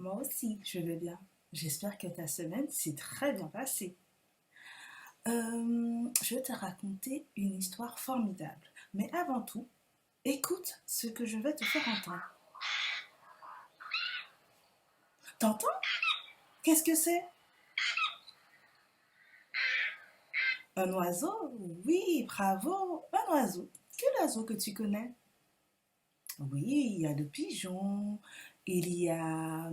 Moi aussi, je vais bien. J'espère que ta semaine s'est très bien passée. Je vais te raconter une histoire formidable. Mais avant tout, écoute ce que je vais te faire entendre. T'entends? Qu'est-ce que c'est? Un oiseau? Oui, bravo, un oiseau. Quel oiseau que tu connais? Oui, il y a le pigeon, il y a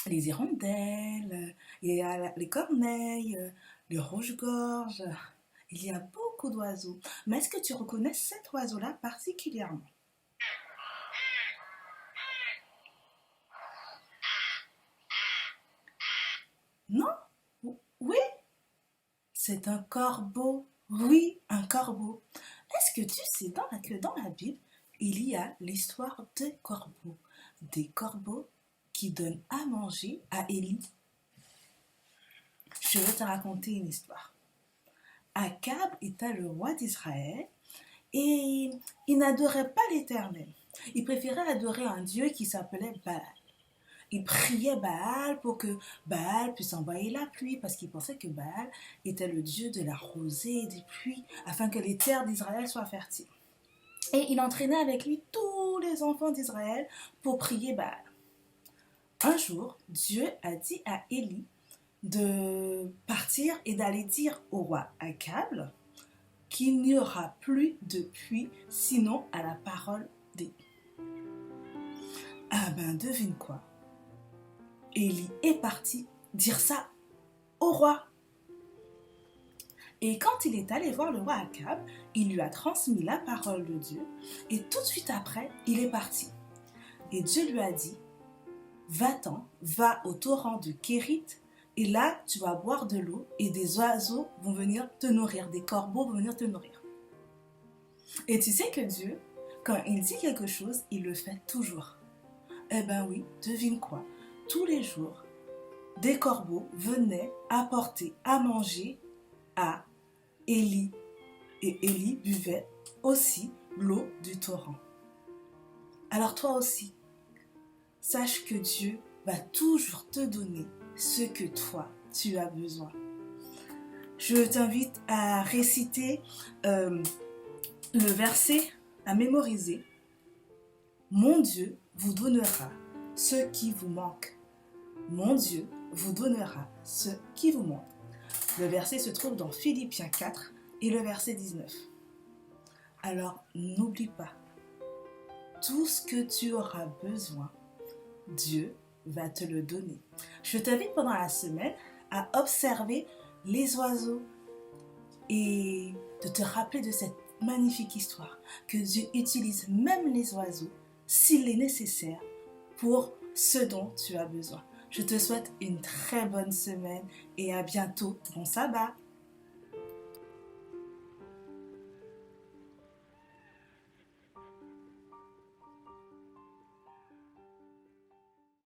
les hirondelles, il y a les corneilles, les rouges-gorges. Il y a beaucoup d'oiseaux. Mais est-ce que tu reconnais cet oiseau-là particulièrement? Non? Oui, c'est un corbeau. Oui, un corbeau. Est-ce que tu sais que dans la Bible, il y a l'histoire des corbeaux? Des corbeaux qui donnent à manger à Élie. Je vais te raconter une histoire. Akab était le roi d'Israël et il n'adorait pas l'Éternel. Il préférait adorer un dieu qui s'appelait Baal. Il priait Baal pour que Baal puisse envoyer la pluie parce qu'il pensait que Baal était le dieu de la rosée et des pluies afin que les terres d'Israël soient fertiles. Et il entraînait avec lui tous les enfants d'Israël pour prier Baal. Un jour, Dieu a dit à Élie de partir et d'aller dire au roi Akab qu'il n'y aura plus de pluie sinon à la parole d'Élie. Ah ben devine quoi? Élie est parti dire ça au roi. Et quand il est allé voir le roi Akab, il lui a transmis la parole de Dieu et tout de suite après, il est parti. Et Dieu lui a dit, va-t'en, va au torrent de Kérit et là, tu vas boire de l'eau et des oiseaux vont venir te nourrir, des corbeaux vont venir te nourrir. Et tu sais que Dieu, quand il dit quelque chose, il le fait toujours. Eh ben oui, devine quoi? Tous les jours, des corbeaux venaient apporter à manger à Élie. Et Élie buvait aussi l'eau du torrent. Alors toi aussi, sache que Dieu va toujours te donner ce que toi, tu as besoin. Je t'invite à réciter le verset, à mémoriser. Mon Dieu vous donnera ce qui vous manque. Mon Dieu vous donnera ce qui vous manque. Le verset se trouve dans Philippiens 4 et le verset 19. Alors n'oublie pas, tout ce que tu auras besoin, Dieu va te le donner. Je t'invite pendant la semaine à observer les oiseaux et de te rappeler de cette magnifique histoire que Dieu utilise même les oiseaux s'il est nécessaire pour ce dont tu as besoin. Je te souhaite une très bonne semaine et à bientôt. Bon sabbat!